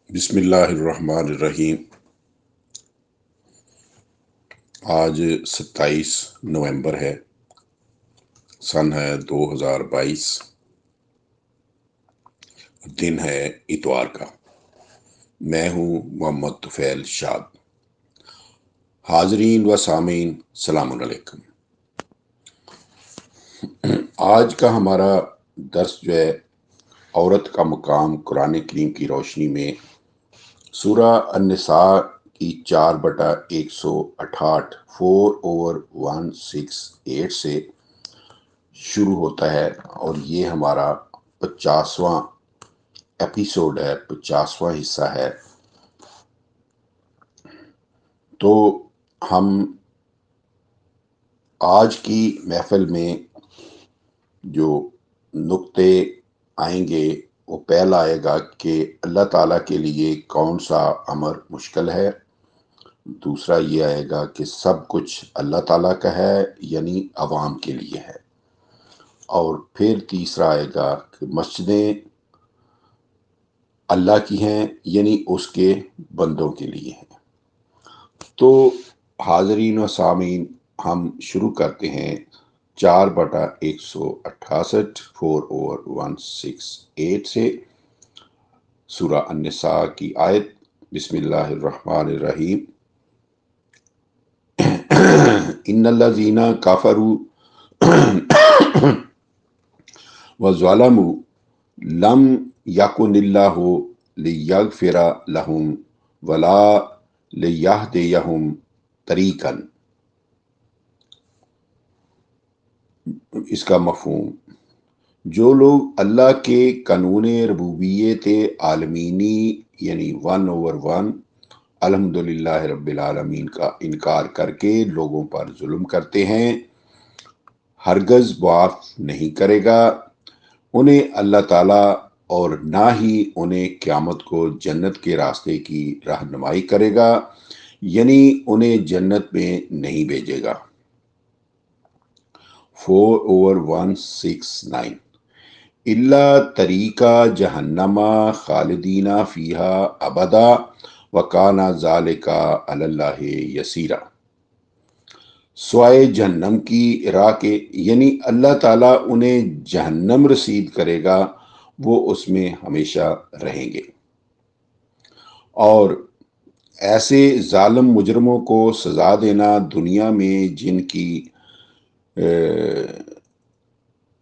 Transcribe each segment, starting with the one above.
بسم اللہ الرحمن الرحیم۔ آج 27 نومبر ہے، سن ہے 2022، دن ہے اتوار کا۔ میں ہوں محمد طفیل شاد۔ حاضرین و سامعین السلام علیکم۔ آج کا ہمارا درس جو ہے عورت کا مقام قرآن کریم کی روشنی میں سورہ النساء کی 4/168 4/168 سے شروع ہوتا ہے، اور یہ ہمارا 50واں ایپیسوڈ ہے، 50واں حصہ ہے۔ تو ہم آج کی محفل میں جو نقطے آئیں گے وہ پہلا آئے گا کہ اللہ تعالیٰ کے لیے کون سا امر مشکل ہے، دوسرا یہ آئے گا کہ سب کچھ اللہ تعالیٰ کا ہے یعنی عوام کے لیے ہے، اور پھر تیسرا آئے گا کہ مسجدیں اللہ کی ہیں یعنی اس کے بندوں کے لیے ہیں۔ تو حاضرین و سامعین، ہم شروع کرتے ہیں 4/168 4/168 سے سورہ النساء کی آیت۔ بسم اللہ الرحمن الرحیم۔ ان الذین کفروا وظلموا لم یکن اللہ لیغفر لہم ولا لیہدیہم طریقا۔ اس کا مفہوم: جو لوگ اللہ کے قانون ربوبیت عالمینی یعنی 1/1 الحمدللہ رب العالمین کا انکار کر کے لوگوں پر ظلم کرتے ہیں، ہرگز معاف نہیں کرے گا انہیں اللہ تعالیٰ، اور نہ ہی انہیں قیامت کو جنت کے راستے کی رہنمائی کرے گا، یعنی انہیں جنت میں نہیں بھیجے گا۔ 4/169 الا طریقہ جہنم خالدین فیہا ابدا وکان ذالک علی اللہ یسیرا۔ سوائے جہنم کی راہ کے، یعنی اللہ تعالیٰ انہیں جہنم رسید کرے گا، وہ اس میں ہمیشہ رہیں گے، اور ایسے ظالم مجرموں کو سزا دینا دنیا میں جن کی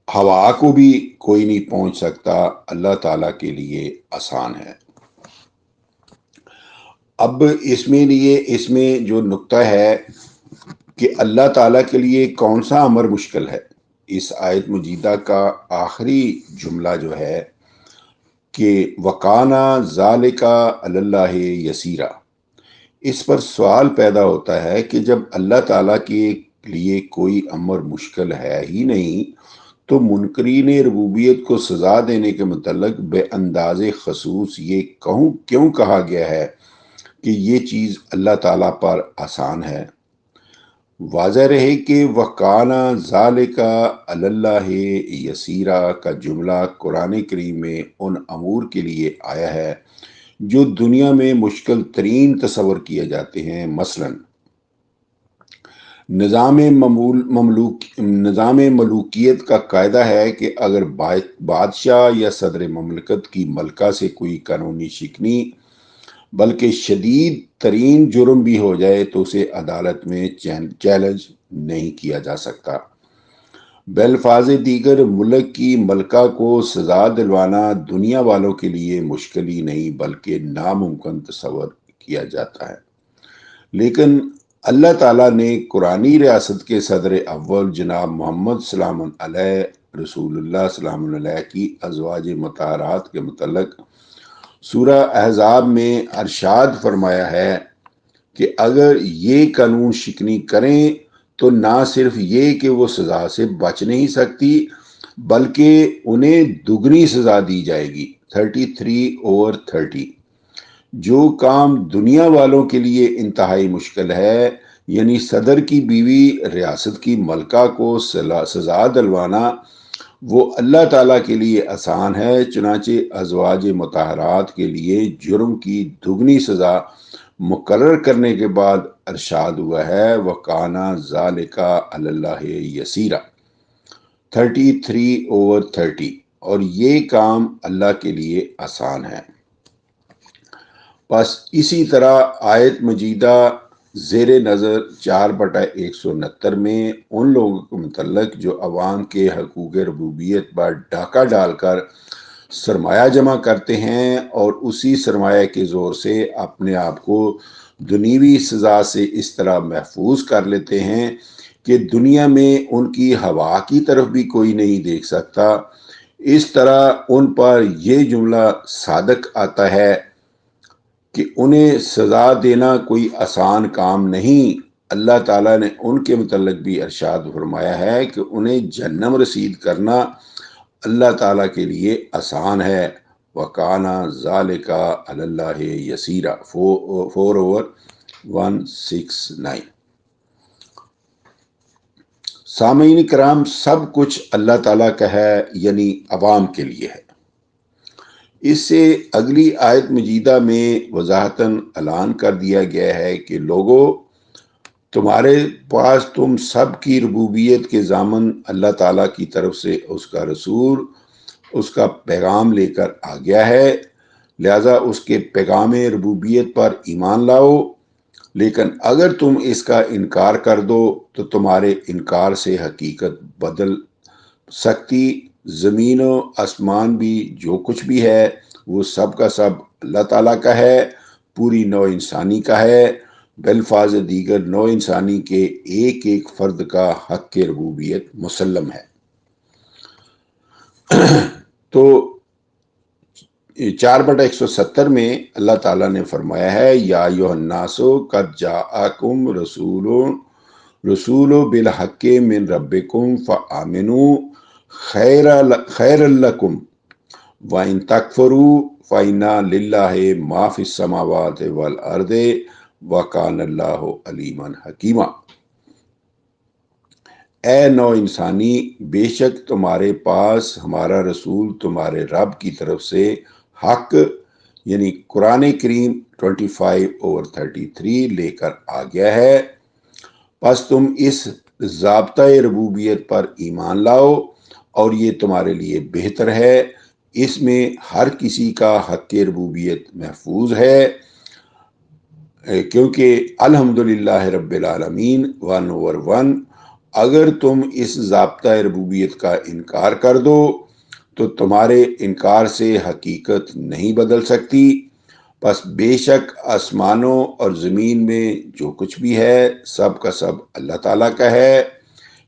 ہوا کو بھی کوئی نہیں پہنچ سکتا، اللہ تعالیٰ کے لیے آسان ہے۔ اب اس میں جو نقطہ ہے کہ اللہ تعالیٰ کے لیے کون سا امر مشکل ہے، اس آیت مجیدہ کا آخری جملہ جو ہے کہ وَقَانَ ذَلِكَ عَلَى اللَّهِ يَسِيرًا، اس پر سوال پیدا ہوتا ہے کہ جب اللہ تعالیٰ کے لیے کوئی امر مشکل ہے ہی نہیں، تو منکرین ربوبیت کو سزا دینے کے متعلق بے انداز خصوص یہ کیوں کہا گیا ہے کہ یہ چیز اللہ تعالیٰ پر آسان ہے؟ واضح رہے کہ وَقَانَ ذَلِكَ عَلَى اللَّهِ يَسِيرًا کا جملہ قرآن کریم میں ان امور کے لیے آیا ہے جو دنیا میں مشکل ترین تصور کیے جاتے ہیں۔ مثلا نظام ملوکیت کا قاعدہ ہے کہ اگر بادشاہ یا صدر مملکت کی ملکہ سے کوئی قانونی شکنی بلکہ شدید ترین جرم بھی ہو جائے تو اسے عدالت میں چیلنج نہیں کیا جا سکتا۔ بالفاظ دیگر، ملک کی ملکہ کو سزا دلوانا دنیا والوں کے لیے مشکل ہی نہیں بلکہ ناممکن تصور کیا جاتا ہے، لیکن اللہ تعالیٰ نے قرآنی ریاست کے صدر اول جناب محمد سلام علیہ رسول اللہ سلام علیہ کی ازواج مطہرات کے متعلق سورہ احزاب میں ارشاد فرمایا ہے کہ اگر یہ قانون شکنی کریں تو نہ صرف یہ کہ وہ سزا سے بچ نہیں سکتی بلکہ انہیں دگنی سزا دی جائے گی۔ 33/30 جو کام دنیا والوں کے لیے انتہائی مشکل ہے، یعنی صدر کی بیوی ریاست کی ملکہ کو سزا دلوانا، وہ اللہ تعالیٰ کے لیے آسان ہے، چنانچہ ازواج مطہرات کے لیے جرم کی دگنی سزا مقرر کرنے کے بعد ارشاد ہوا ہے وَقَانَ ذَلِكَ عَلَى اللَّهِ يَسِيرًا 33/30، اور یہ کام اللہ کے لیے آسان ہے۔ بس اسی طرح آیت مجیدہ زیر نظر 4/169 میں ان لوگوں کے متعلق جو عوام کے حقوق ربوبیت پر ڈاکہ ڈال کر سرمایہ جمع کرتے ہیں اور اسی سرمایہ کے زور سے اپنے آپ کو دنیوی سزا سے اس طرح محفوظ کر لیتے ہیں کہ دنیا میں ان کی ہوا کی طرف بھی کوئی نہیں دیکھ سکتا، اس طرح ان پر یہ جملہ صادق آتا ہے کہ انہیں سزا دینا کوئی آسان کام نہیں۔ اللہ تعالیٰ نے ان کے متعلق بھی ارشاد فرمایا ہے کہ انہیں جہنم رسید کرنا اللہ تعالیٰ کے لیے آسان ہے۔ وَقَانَ ذَلِكَ عَلَى اللَّهِ يَسِيرًا 4/169۔ سامعین کرام، سب کچھ اللہ تعالیٰ کا ہے، یعنی عوام کے لیے ہے۔ اس سے اگلی آیت مجیدہ میں وضاحتاً اعلان کر دیا گیا ہے کہ لوگو، تمہارے پاس تم سب کی ربوبیت کے ضامن اللہ تعالیٰ کی طرف سے اس کا رسول اس کا پیغام لے کر آ گیا ہے، لہذا اس کے پیغام ربوبیت پر ایمان لاؤ، لیکن اگر تم اس کا انکار کر دو تو تمہارے انکار سے حقیقت بدل سکتی۔ زمین و آسمان بھی جو کچھ بھی ہے وہ سب کا سب اللہ تعالیٰ کا ہے، پوری نوع انسانی کا ہے، بالفاظ دیگر نوع انسانی کے ایک ایک فرد کا حق ربوبیت مسلم ہے۔ تو 4/170 میں اللہ تعالیٰ نے فرمایا ہے یا ایھا الناس قد جاءکم رسول بالحق من ربکم فآمنوا خیر لکم وَإِن تَكْفُرُوا فَإِنَّ لِلَّهِ مَا فِي السَّمَاوَاتِ وَالْأَرْضِ وَكَانَ اللَّهُ عَلِيمًا حَكِيمًا۔ اے نو انسانی، بے شک تمہارے پاس ہمارا رسول تمہارے رب کی طرف سے حق یعنی قرآن کریم 25/33 لے کر آ گیا ہے، پس تم اس ضابطۂ ربوبیت پر ایمان لاؤ اور یہ تمہارے لیے بہتر ہے۔ اس میں ہر کسی کا حق ربوبیت محفوظ ہے، کیونکہ الحمدللہ رب العالمین 1/1۔ اگر تم اس ضابطۂ ربوبیت کا انکار کر دو تو تمہارے انکار سے حقیقت نہیں بدل سکتی، پس بے شک آسمانوں اور زمین میں جو کچھ بھی ہے سب کا سب اللہ تعالیٰ کا ہے،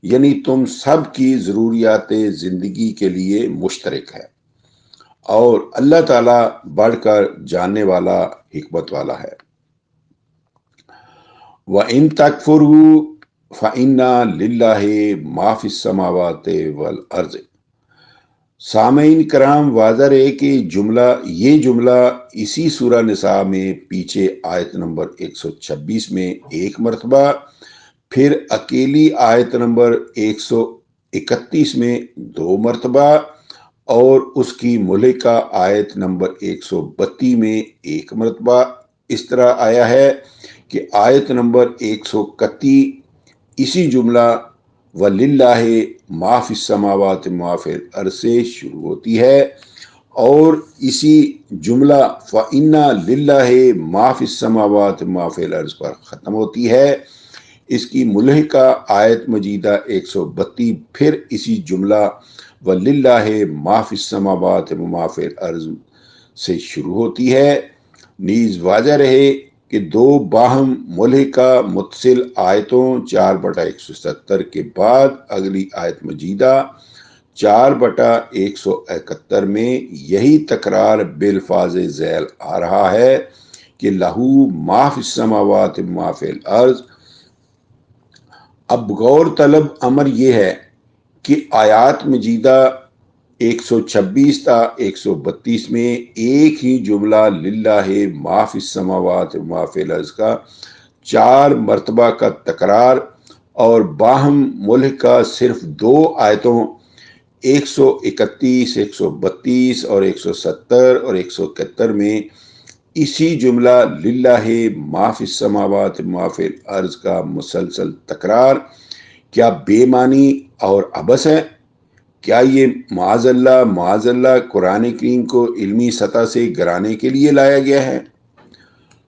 یعنی تم سب کی ضروریات زندگی کے لیے مشترک ہے، اور اللہ تعالیٰ بڑھ کر جاننے والا حکمت والا ہے۔ وَإِن تَكْفُرُوا فَإِنَّ لِلَّهِ مَا فِي السَّمَاوَاتِ وَالْأَرْضِ۔ سامعین کرام، واضح رہے کہ یہ جملہ اسی سورہ نساء میں پیچھے آیت نمبر 126 میں ایک مرتبہ، پھر اکیلی آیت نمبر 131 میں 2 مرتبہ، اور اس کی ملحقہ آیت نمبر 132 میں 1 مرتبہ اس طرح آیا ہے کہ آیت نمبر 131 اسی جملہ وَلِلَّهِ مَا فِي السَّمَاوَاتِ وَمَا فِي الْأَرْضِ سے شروع ہوتی ہے، اور اسی جملہ فَإِنَّ لِلَّهِ مَا فِي السَّمَاوَاتِ وَمَا فِي الْأَرْضِ پر ختم ہوتی ہے۔ اس کی ملحقہ آیت مجیدہ 132 پھر اسی جملہ وَلِلَّهِ مَا فِي السَّمَاوَاتِ وَمَا فِي الْأَرْضِ سے شروع ہوتی ہے۔ نیز واضح رہے کہ 2 باہم ملحقہ متصل آیتوں 4/170 کے بعد اگلی آیت مجیدہ 4/171 میں یہی تکرار بالفاظ ذیل آ رہا ہے کہ لہو ما فی السماوات ما فی الارض۔ اب غور طلب امر یہ ہے کہ آیات مجیدہ 126 تا 132 میں ایک ہی جملہ للہ ما فی السماوات ما فی الارض کا 4 مرتبہ کا تکرار اور باہم ملحقہ صرف 2 آیتوں 131, 132 اور 170 اور 171 میں اسی جملہ للہ ما فی السماوات ما فی الارض کا مسلسل تکرار کیا بے معنی اور عبث ہے؟ کیا یہ معاذ اللہ قرآن کریم کو علمی سطح سے گرانے کے لیے لایا گیا ہے؟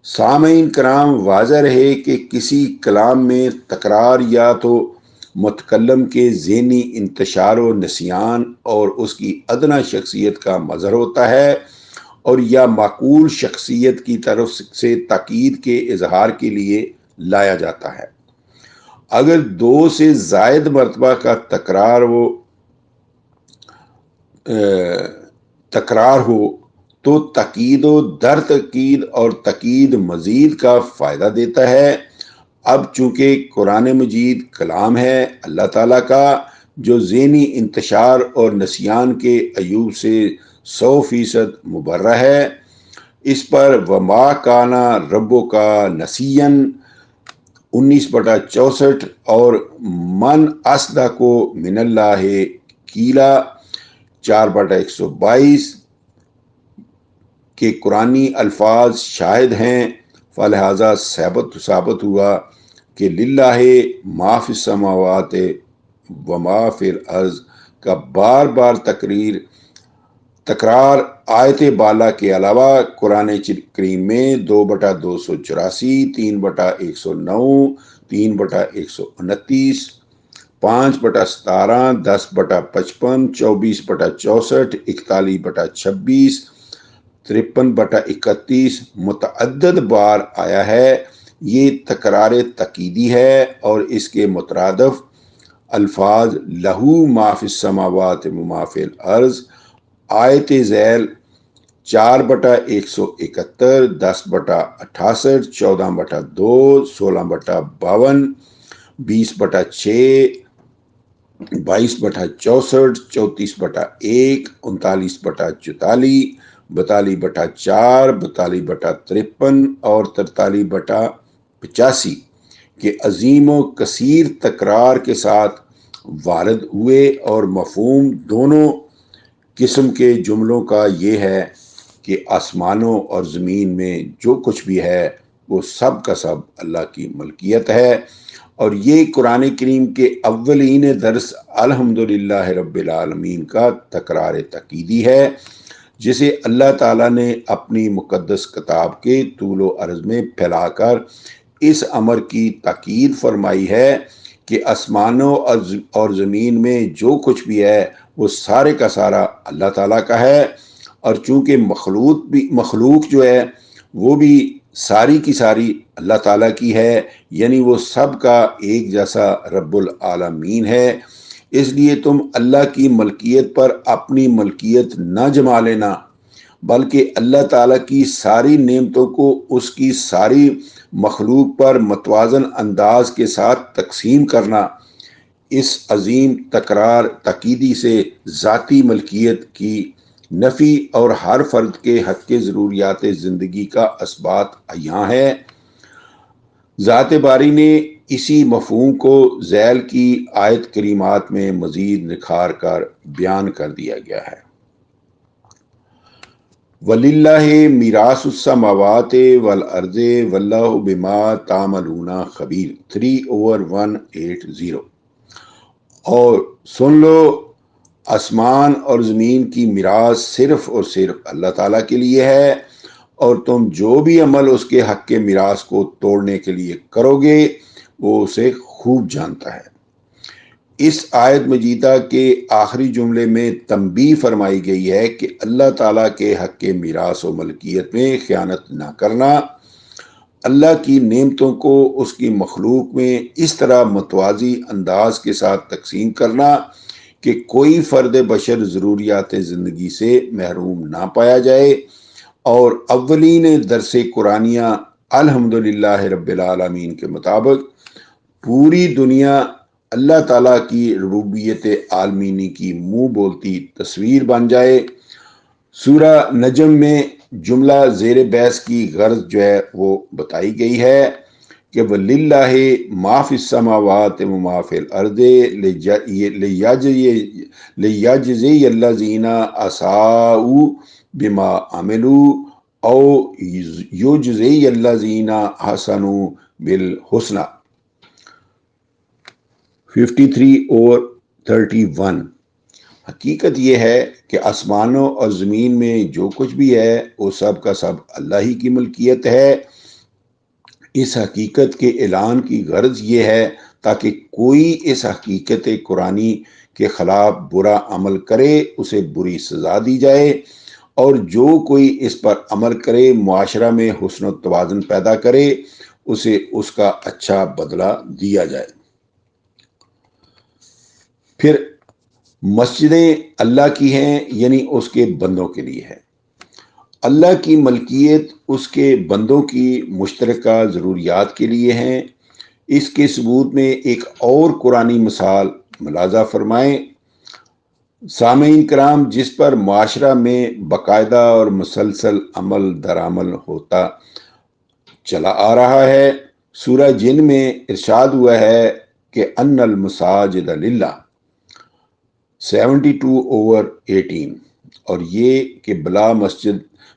سامعین کرام، واضح رہے کہ کسی کلام میں تکرار یا تو متکلم کے ذہنی انتشار و نسیان اور اس کی ادنی شخصیت کا مظہر ہوتا ہے، اور یا معقول شخصیت کی طرف سے تاکید کے اظہار کے لیے لایا جاتا ہے۔ اگر 2 سے زائد مرتبہ کا تکرار ہو تو تاکید و در تاکید اور تاکید مزید کا فائدہ دیتا ہے۔ اب چونکہ قرآن مجید کلام ہے اللہ تعالیٰ کا جو ذہنی انتشار اور نسیان کے عیوب سے 100% مبرہ ہے، اس پر وما کانا ربک نسیا 19/64 اور من اصدق من اللہ قیلا 4/122 کے قرآنی الفاظ شاہد ہیں، فلہذا ثابت ہوا کہ للہ ما فی السماوات وما فی الارض کا بار بار تکرار آیت بالا کے علاوہ قرآن کریم میں 2/284، 3/109، 3/129، 5/17، 10/55، 24/64، 41/26، 53/31 متعدد بار آیا ہے۔ یہ تکرار تاکیدی ہے اور اس کے مترادف الفاظ لہو ما فی السماوات وما فی الارض آیت ذیل 4/171، 10/68، 14/2، 16/52، 20/6، 22/64، 34/1، 39/44، 42/4، 42/53 اور 43/85 کے عظیم و کثیر تکرار کے ساتھ وارد ہوئے، اور مفہوم دونوں قسم کے جملوں کا یہ ہے کہ آسمانوں اور زمین میں جو کچھ بھی ہے وہ سب کا سب اللہ کی ملکیت ہے، اور یہ قرآن کریم کے اولین درس الحمدللہ رب العالمین کا تکرار تاکیدی ہے، جسے اللہ تعالیٰ نے اپنی مقدس کتاب کے طول و عرض میں پھیلا کر اس امر کی تاکید فرمائی ہے کہ آسمانوں اور زمین میں جو کچھ بھی ہے وہ سارے کا سارا اللہ تعالیٰ کا ہے، اور چونکہ مخلوق جو ہے وہ بھی ساری کی ساری اللہ تعالیٰ کی ہے، یعنی وہ سب کا ایک جیسا رب العالمین ہے۔ اس لیے تم اللہ کی ملکیت پر اپنی ملکیت نہ جما لینا، بلکہ اللہ تعالیٰ کی ساری نعمتوں کو اس کی ساری مخلوق پر متوازن انداز کے ساتھ تقسیم کرنا۔ اس عظیم تکرار تاکیدی سے ذاتی ملکیت کی نفی اور ہر فرد کے حق کے ضروریات زندگی کا اثبات عیاں ہے۔ ذات باری نے اسی مفہوم کو ذیل کی آیت کریمات میں مزید نکھار کر بیان کر دیا گیا ہے۔ وَلِلَّهِ مِيرَاثُ السَّمَاوَاتِ وَالْأَرْضِ وَاللَّهُ بِمَا تَعْمَلُونَ خَبِيرٌ 3/180۔ اور سن لو، آسمان اور زمین کی میراث صرف اور صرف اللہ تعالیٰ کے لیے ہے، اور تم جو بھی عمل اس کے حق کے میراث کو توڑنے کے لیے کرو گے وہ اسے خوب جانتا ہے۔ اس آیت مجیدہ کے آخری جملے میں تنبیہ فرمائی گئی ہے کہ اللہ تعالیٰ کے حق کے میراث و ملکیت میں خیانت نہ کرنا، اللہ کی نعمتوں کو اس کی مخلوق میں اس طرح متوازی انداز کے ساتھ تقسیم کرنا کہ کوئی فرد بشر ضروریات زندگی سے محروم نہ پایا جائے، اور اولین درس قرآنیہ الحمدللہ رب العالمین کے مطابق پوری دنیا اللہ تعالیٰ کی ربوبیت عالمینی کی منہ بولتی تصویر بن جائے۔ سورہ نجم میں جملہ زیر بحث کی غرض جو ہے وہ بتائی گئی ہے کہ وَلِلَّهِ مَا فِي السَّمَاوَاتِ وَمَا فِي الْأَرْضِ لِيَجْزِيَ الَّذِينَ أَسَاءُوا بِمَا عَمِلُوا أَوْ يُجْزِيَ الَّذِينَ أَحْسَنُوا بِالْحُسْنَى۔ 53/31۔ حقیقت یہ ہے کہ آسمانوں اور زمین میں جو کچھ بھی ہے وہ سب کا سب اللہ ہی کی ملکیت ہے۔ اس حقیقت کے اعلان کی غرض یہ ہے تاکہ کوئی اس حقیقت قرآنی کے خلاف برا عمل کرے اسے بری سزا دی جائے، اور جو کوئی اس پر عمل کرے معاشرہ میں حسن و توازن پیدا کرے اسے اس کا اچھا بدلہ دیا جائے۔ پھر مسجدیں اللہ کی ہیں، یعنی اس کے بندوں کے لیے ہے۔ اللہ کی ملکیت اس کے بندوں کی مشترکہ ضروریات کے لیے ہیں۔ اس کے ثبوت میں ایک اور قرآنی مثال ملاحظہ فرمائیں۔ سامعین کرام، جس پر معاشرہ میں باقاعدہ اور مسلسل عمل درآمد ہوتا چلا آ رہا ہے، سورہ جن میں ارشاد ہوا ہے کہ ان المساجد للہ 72/18، اور یہ کہ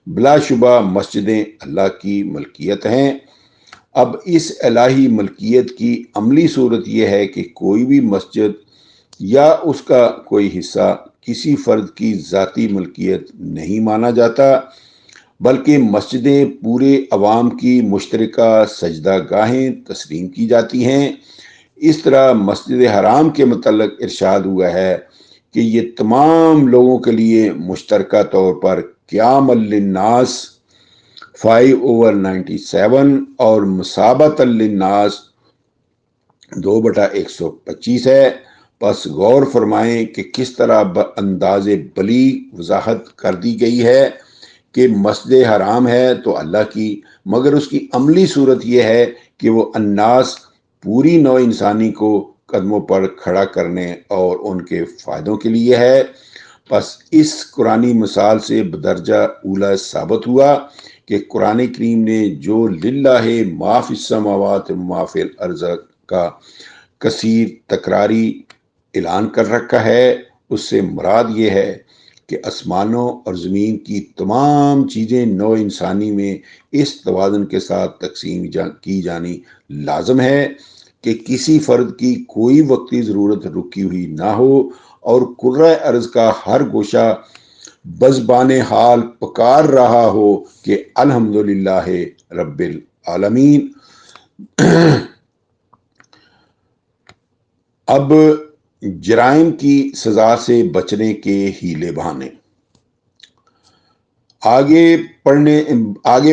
بلا شبہ مسجدیں اللہ کی ملکیت ہیں۔ اب اس الہی ملکیت کی عملی صورت یہ ہے کہ کوئی بھی مسجد یا اس کا کوئی حصہ کسی فرد کی ذاتی ملکیت نہیں مانا جاتا، بلکہ مسجدیں پورے عوام کی مشترکہ سجدہ گاہیں تسلیم کی جاتی ہیں۔ اس طرح مسجد حرام کے متعلق ارشاد ہوا ہے کہ یہ تمام لوگوں کے لیے مشترکہ طور پر قیام للناس 5/97 اور مثابۃ للناس 2/125 ہے۔ پس غور فرمائیں کہ کس طرح انداز بلیغ وضاحت کر دی گئی ہے کہ مسجد حرام ہے تو اللہ کی، مگر اس کی عملی صورت یہ ہے کہ وہ الناس پوری نوع انسانی کو قدموں پر کھڑا کرنے اور ان کے فائدوں کے لیے ہے۔ پس اس قرآنی مثال سے بدرجہ اولا ثابت ہوا کہ قرآن کریم نے جو للہ ما فی السماوات وما فی الارض کا کثیر تکراری اعلان کر رکھا ہے، اس سے مراد یہ ہے کہ آسمانوں اور زمین کی تمام چیزیں نوع انسانی میں اس توازن کے ساتھ تقسیم کی جانی لازم ہے کہ کسی فرد کی کوئی وقتی ضرورت رکی ہوئی نہ ہو، اور کرۂ ارض کا ہر گوشہ بزبان حال پکار رہا ہو کہ الحمدللہ رب العالمین۔ اب جرائم کی سزا سے بچنے کے ہیلے بہانے۔ آگے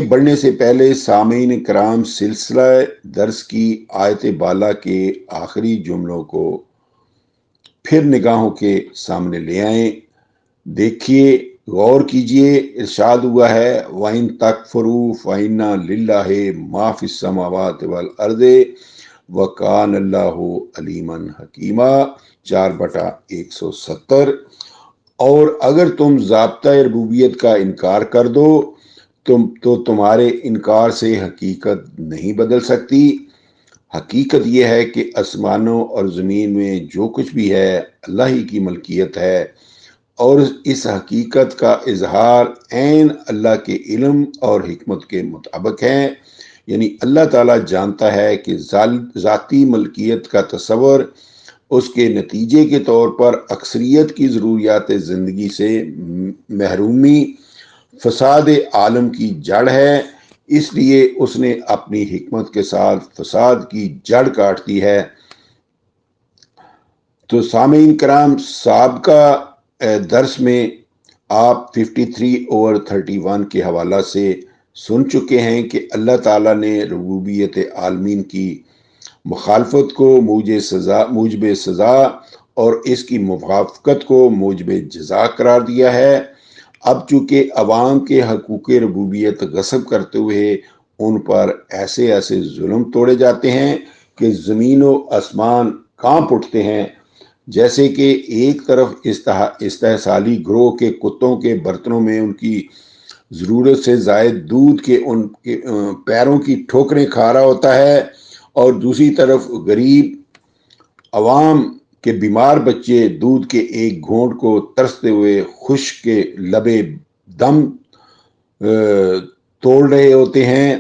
بڑھنے سے پہلے سامعین کرام، سلسلہ درس کی آیت بالا کے آخری جملوں کو پھر نگاہوں کے سامنے لے آئیں۔ دیکھیے، غور کیجئے، ارشاد ہوا ہے وَإِن تَكْفُرُوا فَإِنَّ لِلَّهِ مَا فِي السَّمَاوَاتِ وَالْأَرْضِ وَكَانَ اللَّهُ عَلِيمًا حَكِيمًا 4/170۔ اور اگر تم ضابطہ ربوبیت کا انکار کر دو تو تمہارے انکار سے حقیقت نہیں بدل سکتی۔ حقیقت یہ ہے کہ آسمانوں اور زمین میں جو کچھ بھی ہے اللہ ہی کی ملکیت ہے، اور اس حقیقت کا اظہار عین اللہ کے علم اور حکمت کے مطابق ہے۔ یعنی اللہ تعالیٰ جانتا ہے کہ ذاتی ملکیت کا تصور اس کے نتیجے کے طور پر اکثریت کی ضروریات زندگی سے محرومی فساد عالم کی جڑ ہے، اس لیے اس نے اپنی حکمت کے ساتھ فساد کی جڑ کاٹ دی ہے۔ تو سامعین کرام، سابقہ درس میں آپ 53/31 کے حوالہ سے سن چکے ہیں کہ اللہ تعالیٰ نے ربوبیت عالمین کی مخالفت کو موجب سزا اور اس کی موافقت کو موجب جزا قرار دیا ہے۔ اب چونکہ عوام کے حقوق ربوبیت غصب کرتے ہوئے ان پر ایسے ظلم توڑے جاتے ہیں کہ زمین و آسمان کانپ اٹھتے ہیں، جیسے کہ ایک طرف استحصالی گروہ کے کتوں کے برتنوں میں ان کی ضرورت سے زائد دودھ کے ان کے پیروں کی ٹھوکریں کھا رہا ہوتا ہے، اور دوسری طرف غریب عوام کے بیمار بچے دودھ کے ایک گھونٹ کو ترستے ہوئے خشک کے لبے دم توڑ رہے ہوتے ہیں۔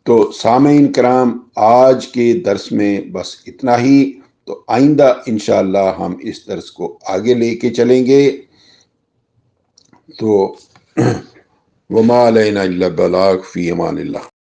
تو سامعین کرام، آج کے درس میں بس اتنا ہی۔ تو آئندہ انشاءاللہ ہم اس درس کو آگے لے کے چلیں گے۔ تو وما علینا الا البلاغ، فی امان اللہ۔